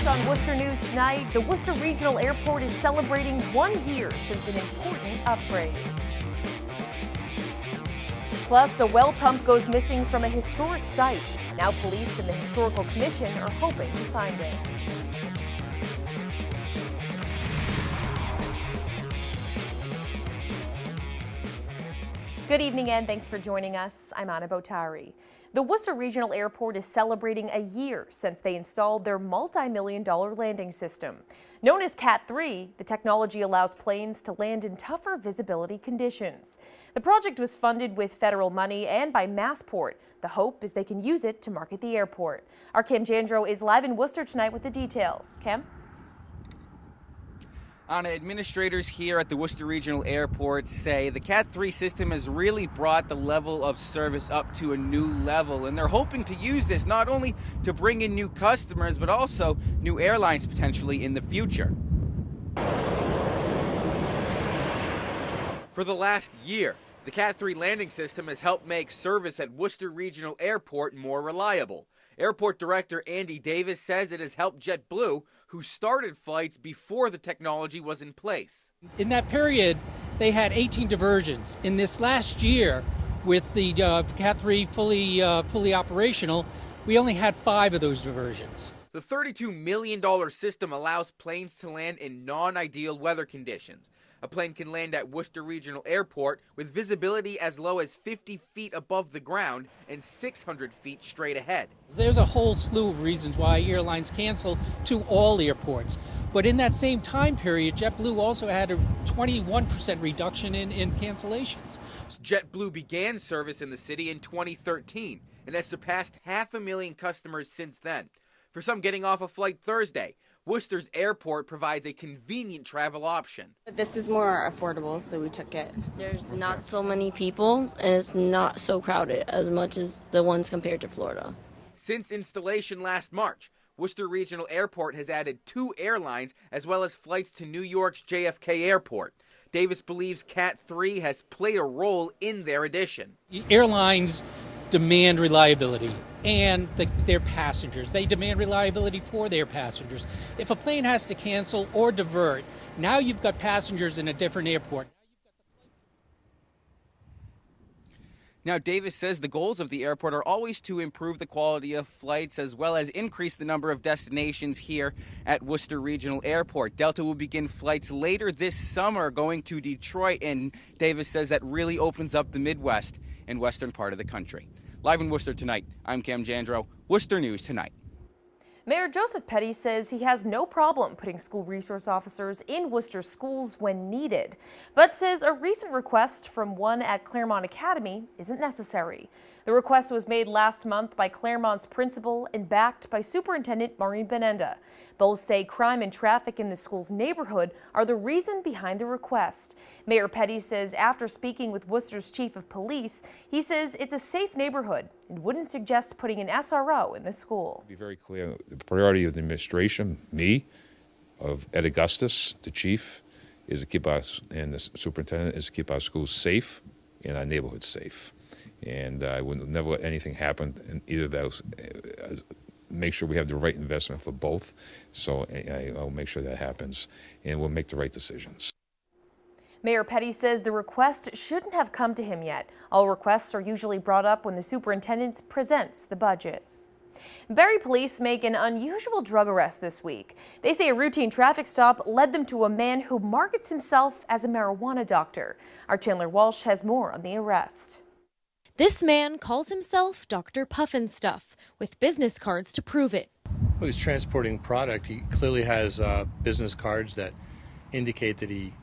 Next on Worcester News tonight, the Worcester Regional Airport is celebrating 1 year since an important upgrade. Plus, a well pump goes missing from a historic site. Now police and the Historical Commission are hoping to find it. Good evening and thanks for joining us. I'm Anna Botari. The Worcester Regional Airport is celebrating a year since they installed their multi-million-dollar landing system. Known as Cat 3, the technology allows planes to land in tougher visibility conditions. The project was funded with federal money and by Massport. The hope is they can use it to market the airport. Our Cam Jandro is live in Worcester tonight with the details. Cam? Anna, administrators here at the Worcester Regional Airport say the Cat 3 system has really brought the level of service up to a new level, and they're hoping to use this not only to bring in new customers, but also new airlines potentially in the future. For the last year, the Cat 3 landing system has helped make service at Worcester Regional Airport more reliable. Airport Director Andy Davis says it has helped JetBlue, who started flights before the technology was in place. In that period, they had 18 diversions. In this last year, with the Cat 3 fully operational, we only had 5 of those diversions. The $32 million system allows planes to land in non-ideal weather conditions. A plane can land at Worcester Regional Airport with visibility as low as 50 feet above the ground and 600 feet straight ahead. There's a whole slew of reasons why airlines cancel to all airports. But in that same time period, JetBlue also had a 21% reduction in cancellations. JetBlue began service in the city in 2013 and has surpassed 500,000 customers since then. For some getting off a flight Thursday, Worcester's airport provides a convenient travel option. This was more affordable, so we took it. There's not so many people, and it's not so crowded as much as the ones compared to Florida. Since installation last March, Worcester Regional Airport has added 2 airlines as well as flights to New York's JFK Airport. Davis believes Cat 3 has played a role in their addition. Airlines demand reliability, and their passengers. They demand reliability for their passengers. If a plane has to cancel or divert, now you've got passengers in a different airport. Now, Davis says the goals of the airport are always to improve the quality of flights as well as increase the number of destinations here at Worcester Regional Airport. Delta will begin flights later this summer going to Detroit, and Davis says that really opens up the Midwest and western part of the country. Live in Worcester tonight, I'm Cam Jandro, Worcester News Tonight. Mayor Joseph Petty says he has no problem putting school resource officers in Worcester schools when needed, but says a recent request from one at Claremont Academy isn't necessary. The request was made last month by Claremont's principal and backed by Superintendent Maureen Benenda. Both say crime and traffic in the school's neighborhood are the reason behind the request. Mayor Petty says after speaking with Worcester's chief of police, he says it's a safe neighborhood and wouldn't suggest putting an SRO in the school. Be very clear, the priority of the administration, me, of Ed Augustus, the chief, is to keep us, and the superintendent is to keep our schools safe and our neighborhoods safe. And I would never let anything happen in either of those. Make sure we have the right investment for both. So I'll make sure that happens, and we'll make the right decisions. Mayor Petty says the request shouldn't have come to him yet. All requests are usually brought up when the superintendent presents the budget. Barre police make an unusual drug arrest this week. They say a routine traffic stop led them to a man who markets himself as a marijuana doctor. Our Chandler Walsh has more on the arrest. This man calls himself Dr. Puffinstuff, with business cards to prove it. Well, he's transporting product. He clearly has business cards that indicate that he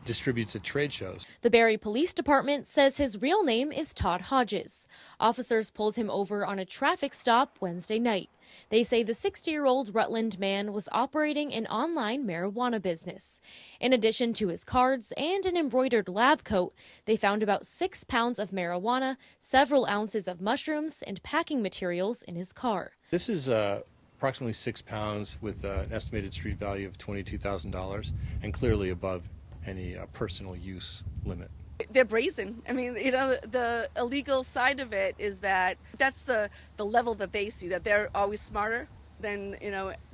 distributes at trade shows. The Barre Police Department says his real name is Todd Hodges. Officers pulled him over on a traffic stop Wednesday night. They say the 60-year-old Rutland man was operating an online marijuana business. In addition to his cards and an embroidered lab coat, they found about 6 pounds of marijuana, several ounces of mushrooms, and packing materials in his car. This is approximately 6 pounds with an estimated street value of $22,000 and clearly above any personal use limit. They're brazen. I mean, you know, the illegal side of it is that that's the level that they see, that they're always smarter than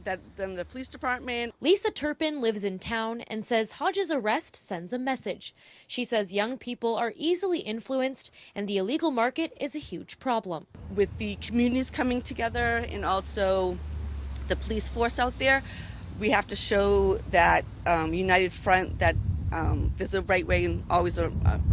than the police department. Lisa Turpin lives in town and says Hodges' arrest sends a message. She says young people are easily influenced and the illegal market is a huge problem. With the communities coming together and also the police force out there, we have to show that united front that there's a right way and always a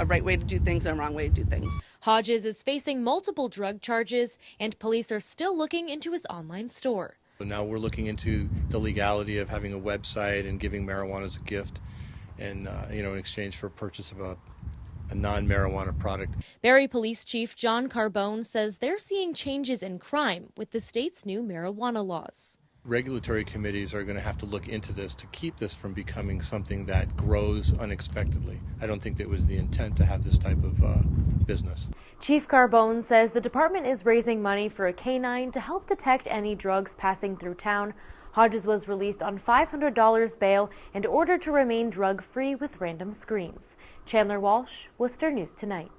right way to do things and a wrong way to do things. Hodges is facing multiple drug charges and police are still looking into his online store. So now we're looking into the legality of having a website and giving marijuana as a gift and, in exchange for purchase of a non-marijuana product. Barre Police Chief John Carbone says they're seeing changes in crime with the state's new marijuana laws. Regulatory committees are going to have to look into this to keep this from becoming something that grows unexpectedly. I don't think that was the intent to have this type of business. Chief Carbone says the department is raising money for a canine to help detect any drugs passing through town. Hodges was released on $500 bail and ordered to remain drug-free with random screens. Chandler Walsh, Worcester News Tonight.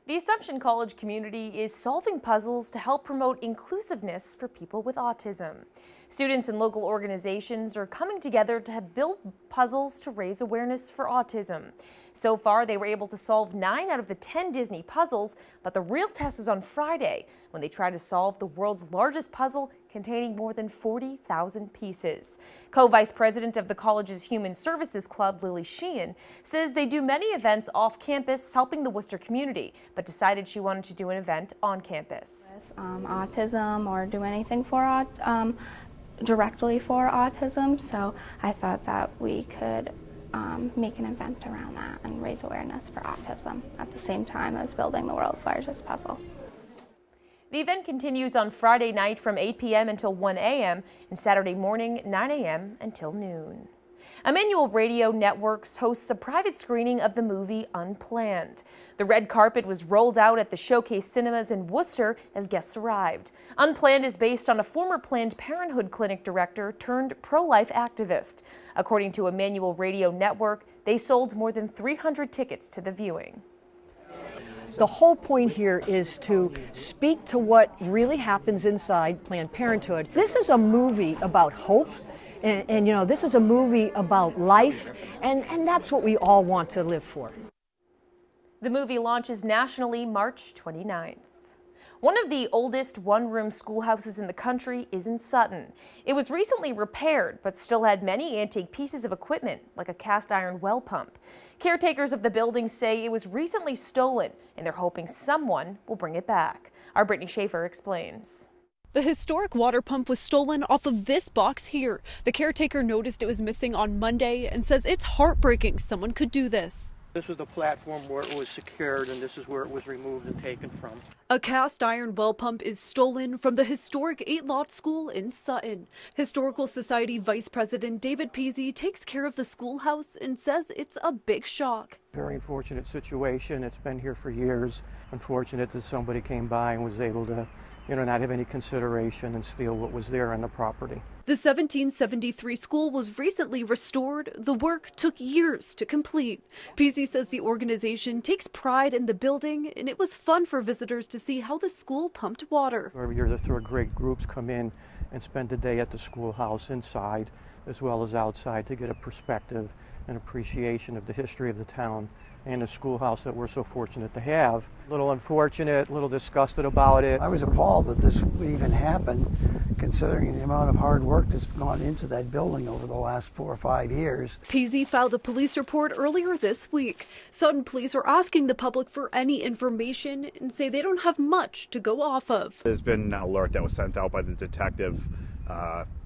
The Assumption College community is solving puzzles to help promote inclusiveness for people with autism. Students and local organizations are coming together to build puzzles to raise awareness for autism. So far, they were able to solve 9 out of the 10 Disney puzzles, but the real test is on Friday when they try to solve the world's largest puzzle containing more than 40,000 pieces. Co-vice president of the college's Human Services Club, Lily Sheehan, says they do many events off campus helping the Worcester community, but decided she wanted to do an event on campus. Autism or do anything for directly for autism, so I thought that we could make an event around that and raise awareness for autism at the same time as building the world's largest puzzle. The event continues on Friday night from 8 p.m. until 1 a.m. and Saturday morning 9 a.m. until noon. Emmanuel Radio Networks hosts a private screening of the movie Unplanned. The red carpet was rolled out at the Showcase Cinemas in Worcester as guests arrived. Unplanned is based on a former Planned Parenthood clinic director turned pro-life activist. According to Emmanuel Radio Network, they sold more than 300 tickets to the viewing. The whole point here is to speak to what really happens inside Planned Parenthood. This is a movie about hope. And this is a movie about life, and that's what we all want to live for. The movie launches nationally March 29th. One of the oldest one-room schoolhouses in the country is in Sutton. It was recently repaired, but still had many antique pieces of equipment, like a cast iron well pump. Caretakers of the building say it was recently stolen, and they're hoping someone will bring it back. Our Brittany Schaefer explains. The historic water pump was stolen off of this box here. The caretaker noticed it was missing on Monday and says it's heartbreaking someone could do this. This was the platform where it was secured, and this is where it was removed and taken from. A cast iron well pump is stolen from the historic 8-lot school in Sutton. Historical Society Vice President David Peasy takes care of the schoolhouse and says it's a big shock. Very unfortunate situation. It's been here for years. Unfortunate that somebody came by and was able to not have any consideration and steal what was there on the property. The 1773 school was recently restored. The work took years to complete. Peasy says the organization takes pride in the building, and it was fun for visitors to see how the school pumped water. Every year the third-grade groups come in and spend the day at the schoolhouse inside as well as outside to get a perspective and appreciation of the history of the town and the schoolhouse that we're so fortunate to have. A little unfortunate, a little disgusted about it. I was appalled that this would even happen, considering the amount of hard work that's gone into that building over the last 4 or 5 years. Peasy filed a police report earlier this week. Sutton police are asking the public for any information and say they don't have much to go off of. There's been an alert that was sent out by the detective.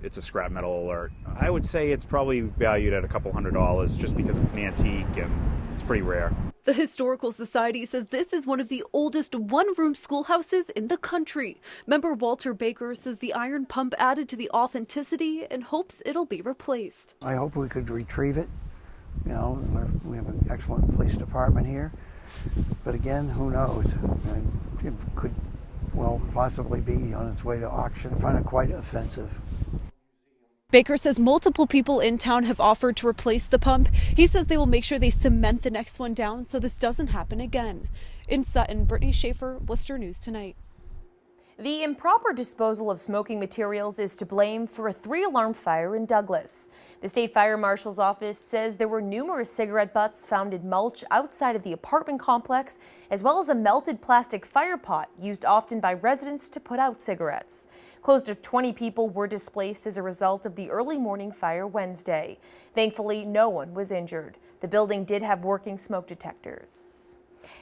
It's a scrap metal alert. I would say it's probably valued at a couple $100 just because it's an antique and it's pretty rare. The Historical Society says this is one of the oldest one-room schoolhouses in the country. Member Walter Baker says the iron pump added to the authenticity and hopes it'll be replaced. I hope we could retrieve it. We have an excellent police department here. But again, who knows? It could possibly be on its way to auction. I find it quite offensive. Baker says multiple people in town have offered to replace the pump. He says they will make sure they cement the next one down so this doesn't happen again. In Sutton, Brittany Schaefer, Worcester News Tonight. The improper disposal of smoking materials is to blame for a 3-alarm fire in Douglas. The state fire marshal's office says there were numerous cigarette butts found in mulch outside of the apartment complex, as well as a melted plastic fire pot used often by residents to put out cigarettes. Close to 20 people were displaced as a result of the early morning fire Wednesday. Thankfully, no one was injured. The building did have working smoke detectors.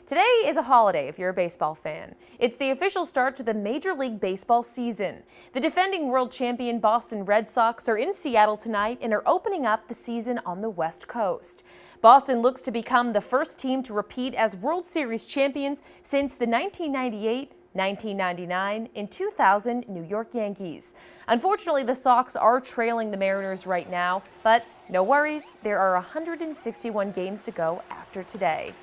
Today is a holiday if you're a baseball fan. It's the official start to the Major League Baseball season. The defending world champion Boston Red Sox are in Seattle tonight and are opening up the season on the West Coast. Boston looks to become the first team to repeat as World Series champions since the 1998, 1999, and 2000 New York Yankees. Unfortunately, the Sox are trailing the Mariners right now, but no worries, there are 161 games to go after today.